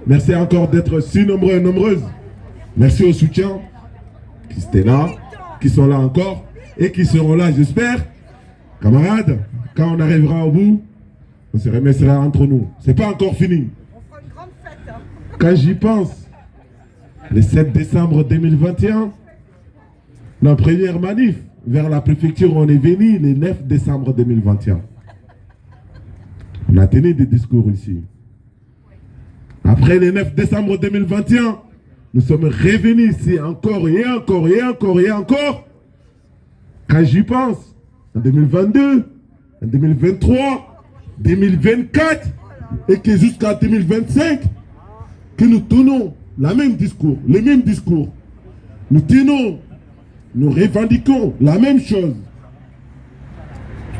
Merci encore d'être si nombreux et nombreuses. Merci au soutien qui étaient là, qui sont là encore et qui seront là, j'espère. Camarades, quand on arrivera au bout, on se remettra entre nous. C'est pas encore fini. On fera une grande fête. Quand j'y pense, le 7 décembre 2021, notre première manif vers la préfecture, on est venu le 9 décembre 2021. On a tenu des discours ici. Après le 9 décembre 2021, nous sommes revenus ici encore et encore et encore et encore. Quand j'y pense, en 2022, en 2023, 2024 et que jusqu'à 2025, que nous tenons le même discours. Nous tenons, nous revendiquons la même chose.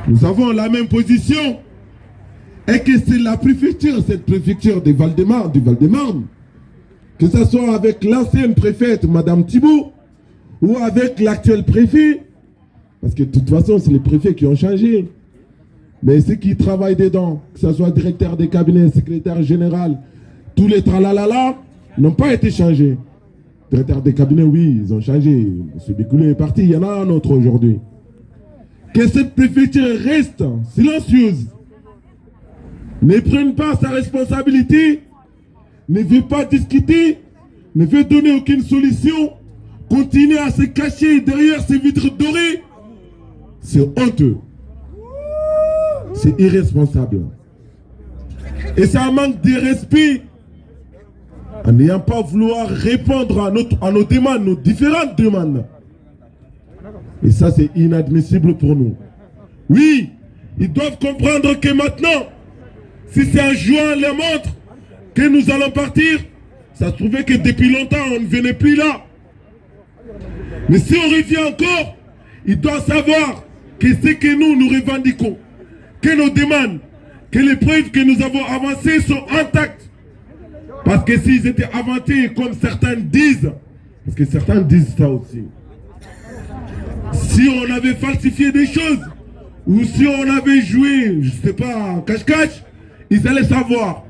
Nous avons la même position. Et que c'est la préfecture, cette préfecture du Val-de-Marne, que ce soit avec l'ancienne préfète, Madame Thibault, ou avec l'actuel préfet, parce que de toute façon, c'est les préfets qui ont changé. Mais ceux qui travaillent dedans, que ce soit directeur des cabinets, secrétaire général, tous les tralalala, n'ont pas été changés. Directeur des cabinets, oui, ils ont changé. M. Bécoulé est parti, il y en a un autre aujourd'hui. Que cette préfecture reste silencieuse, ne prenne pas sa responsabilité, ne veut pas discuter, ne veut donner aucune solution, continue à se cacher derrière ces vitres dorées. C'est honteux. C'est irresponsable. Et ça manque de respect en n'ayant pas vouloir répondre à nos demandes, nos différentes demandes. Et ça, c'est inadmissible pour nous. Oui, ils doivent comprendre que maintenant, si c'est en jouant la montre que nous allons partir, ça se trouvait que depuis longtemps, on ne venait plus là. Mais si on revient encore, ils doivent savoir que ce que nous revendiquons, que nos demandes, que les preuves que nous avons avancées sont intactes. Parce que s'ils étaient inventés comme certains disent, parce que certains disent ça aussi, si on avait falsifié des choses, ou si on avait joué, je ne sais pas, cache-cache, ils allaient savoir.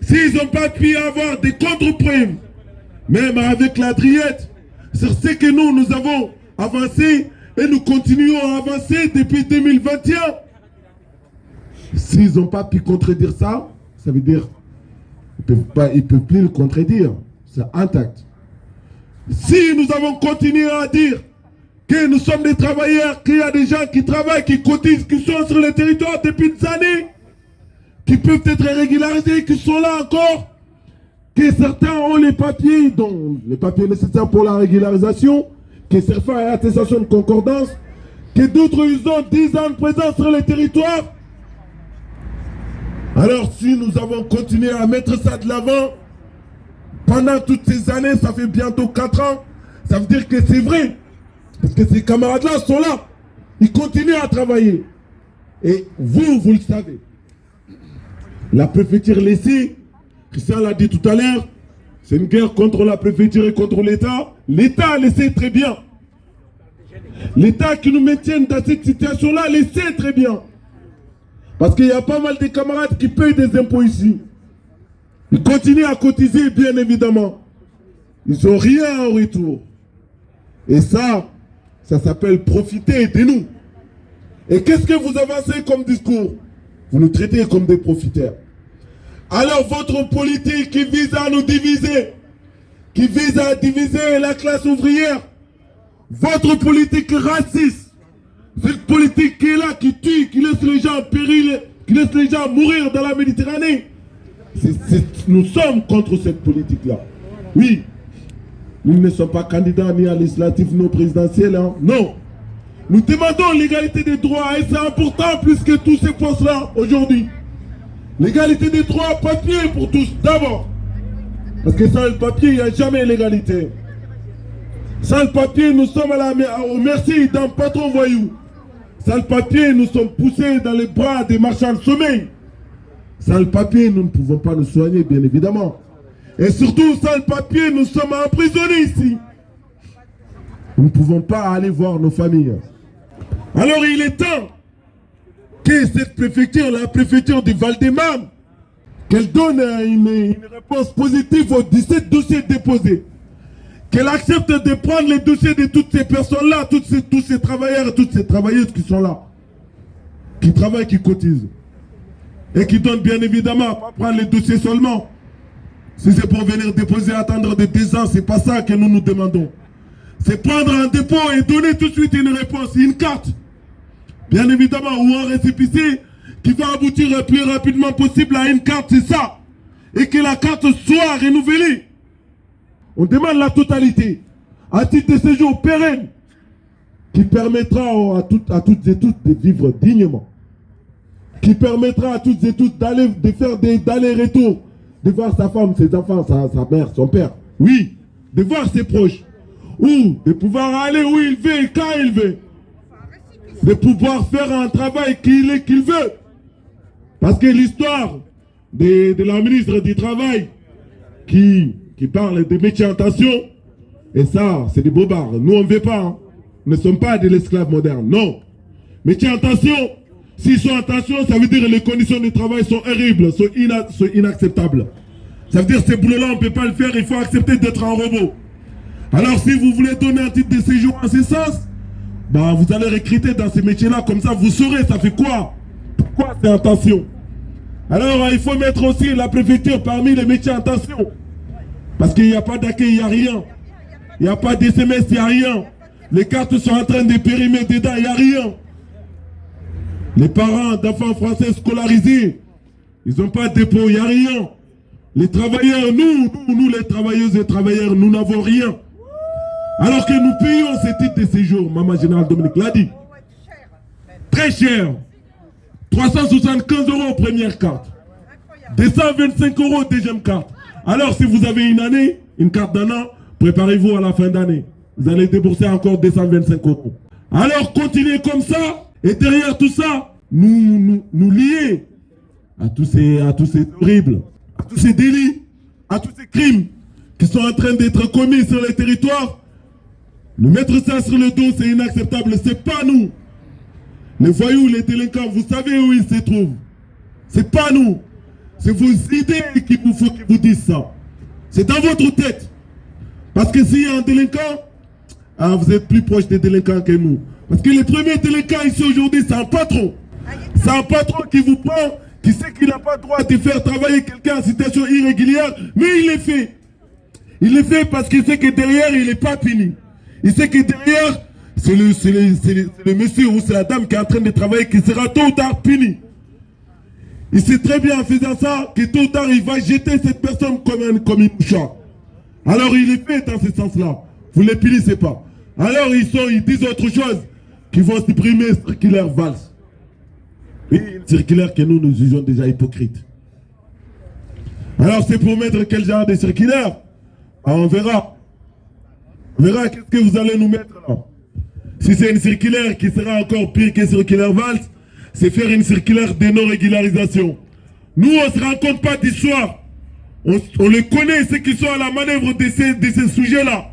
S'ils n'ont pas pu avoir des contre-preuves, même avec la Driette, sur ce que nous avons avancé et nous continuons à avancer depuis 2021. S'ils n'ont pas pu contredire ça, ça veut dire qu'ils ne peuvent plus le contredire. C'est intact. Si nous avons continué à dire que nous sommes des travailleurs, qu'il y a des gens qui travaillent, qui cotisent, qui sont sur le territoire depuis des années, qui peuvent être régularisés, qui sont là encore, que certains ont les papiers, dont les papiers nécessaires pour la régularisation, que certains ont attestation de concordance, que d'autres ils ont 10 ans de présence sur le territoire. Alors si nous avons continué à mettre ça de l'avant, pendant toutes ces années, ça fait bientôt 4 ans, ça veut dire que c'est vrai. Parce que ces camarades-là sont là. Ils continuent à travailler. Et vous le savez. La préfecture laissée, Christian l'a dit tout à l'heure, c'est une guerre contre la préfecture et contre l'État. L'État le sait très bien. L'État qui nous maintient dans cette situation-là le sait très bien. Parce qu'il y a pas mal de camarades qui payent des impôts ici. Ils continuent à cotiser, bien évidemment. Ils n'ont rien en retour. Et ça s'appelle profiter de nous. Et qu'est-ce que vous avancez comme discours? Vous nous traitez comme des profiteurs. Alors votre politique qui vise à nous diviser, qui vise à diviser la classe ouvrière, votre politique raciste, cette politique qui est là, qui tue, qui laisse les gens périr, qui laisse les gens mourir dans la Méditerranée, nous sommes contre cette politique-là. Oui, nous ne sommes pas candidats ni à législatif, ni au présidentiel, hein. Non. Nous demandons l'égalité des droits et c'est important plus que tous ces postes-là aujourd'hui. L'égalité des droits, papier pour tous d'abord. Parce que sans le papier, il n'y a jamais l'égalité. Sans le papier, nous sommes au merci d'un patron voyou. Sans le papier, nous sommes poussés dans les bras des marchands de sommeil. Sans le papier, nous ne pouvons pas nous soigner, bien évidemment. Et surtout, sans le papier, nous sommes emprisonnés ici. Nous ne pouvons pas aller voir nos familles. Alors il est temps que cette préfecture, la préfecture du Val-de-Marne, qu'elle donne une réponse positive aux 17 dossiers déposés, qu'elle accepte de prendre les dossiers de toutes ces personnes-là, tous ces travailleurs et toutes ces travailleuses qui sont là, qui travaillent, qui cotisent, et qui donnent bien évidemment, pas prendre les dossiers seulement. Si c'est pour venir déposer, attendre de 2 ans, c'est pas ça que nous nous demandons. C'est prendre un dépôt et donner tout de suite une réponse, une carte. Bien évidemment, ou un récépissé qui va aboutir le plus rapidement possible à une carte, c'est ça. Et que la carte soit renouvelée. On demande la totalité, à titre de séjour pérenne, qui permettra à toutes et tous de vivre dignement. Qui permettra à toutes et tous de faire des allers-retours, de voir sa femme, ses enfants, sa mère, son père. Oui, de voir ses proches. Ou de pouvoir aller où il veut et quand il veut. De pouvoir faire un travail qu'il veut. Parce que l'histoire de la ministre du Travail qui parle de métiers en tension, et ça, c'est des bobards. Nous, on ne veut pas. Hein. Nous ne sommes pas de l'esclave moderne. Non. Métiers en tension, s'ils sont en tension, ça veut dire que les conditions de travail sont horribles, sont inacceptables. Ça veut dire que ces boulots-là, on ne peut pas le faire, il faut accepter d'être un robot. Alors si vous voulez donner un titre de séjour en ce sens, bah, vous allez recruter dans ces métiers-là, comme ça vous saurez ça fait quoi. Pourquoi c'est en tension. Alors il faut mettre aussi la préfecture parmi les métiers en tension. Parce qu'il n'y a pas d'accueil, il n'y a rien. Il n'y a pas d'SMS, il n'y a rien. Les cartes sont en train de périmer dedans, il n'y a rien. Les parents d'enfants français scolarisés, ils n'ont pas de dépôt, il n'y a rien. Les travailleurs, nous les travailleuses et travailleurs, nous n'avons rien. Alors que nous payons ces titres de séjour, Maman Général Dominique l'a dit. Très cher. 375 € première carte. 225 € deuxième carte. Alors si vous avez une année, une carte d'un an, préparez-vous à la fin d'année. Vous allez débourser encore 225 €. Alors continuez comme ça. Et derrière tout ça, nous lier à tous ces horribles, à tous ces délits, à tous ces crimes qui sont en train d'être commis sur les territoires. Nous mettre ça sur le dos, c'est inacceptable. C'est pas nous. Les voyous, les délinquants, vous savez où ils se trouvent. C'est pas nous. C'est vos idées qu'il vous faut qu'ils vous disent ça. C'est dans votre tête. Parce que s'il y a un délinquant, vous êtes plus proche des délinquants que nous. Parce que les premiers délinquants ici aujourd'hui, c'est un patron. C'est un patron qui vous prend, qui sait qu'il n'a pas le droit de faire travailler quelqu'un en situation irrégulière, mais il le fait. Il le fait parce qu'il sait que derrière, il n'est pas puni. Il sait que derrière, c'est le monsieur ou c'est la dame qui est en train de travailler qui sera tôt ou tard puni. Il sait très bien en faisant ça que tôt ou tard, il va jeter cette personne comme une mouchard. Alors il est fait dans ce sens-là. Vous ne les punissez pas. Alors ils disent autre chose, qu'ils vont supprimer circulaire Valls. Oui, une circulaire que nous jugeons déjà hypocrite. Alors c'est pour mettre quel genre de circulaire? On verra. On verra qu'est-ce que vous allez nous mettre là. Si c'est une circulaire qui sera encore pire que circulaire Valls, c'est faire une circulaire de non-régularisation. Nous, on ne se rend compte pas d'histoire. On les connaît, ceux qui sont à la manœuvre de ces sujets-là.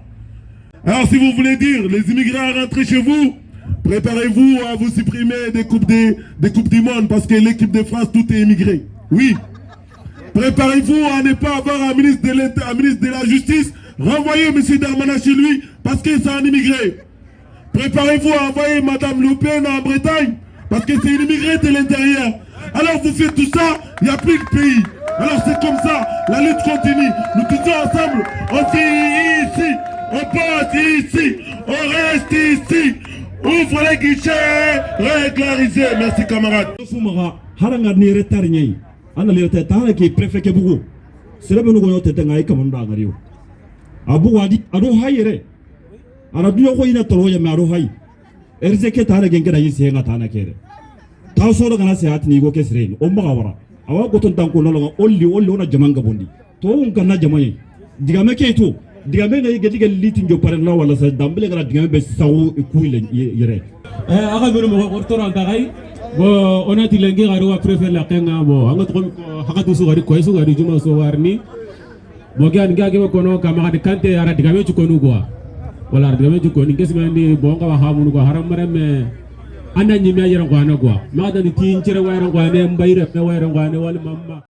Alors si vous voulez dire, les immigrés à rentrer chez vous, préparez-vous à vous supprimer des coupes du monde, parce que l'équipe de France, tout est immigré. Oui. Préparez-vous à ne pas avoir un ministre de la Justice, renvoyer M. Darmanin chez lui, parce que c'est un immigré. Préparez-vous à envoyer Mme Le Pen en Bretagne, parce que c'est une immigrée de l'intérieur. Alors vous faites tout ça, il n'y a plus de pays. Alors c'est comme ça, la lutte continue. Nous tous ensemble, on vit ici, on passe ici, on reste ici. Ouvre les guichets, régularisez. Merci camarades. Tausoro kana se atni go kesre o magawara awa goton tanko no olli ona jamanga bondi to on kana jamay digame ke to digame ne gediga litin jo pare la wala sa dambele gara digame be sawu kuile yere aga belo mo ortoro tagay bo onati lengi garu wa prefer la kenga bo anga to hakatu su gari ko su gari juma so warni bo gan gage ko no kama de kante ara digame ci ko nu go wala digame ci ko ni kesmani bo nga wa hamu ko haram marame anda nyimya yera ngwana gwa ma da ni tin chere wa yera ngwane mbayre me wa yera ngwane wal mamma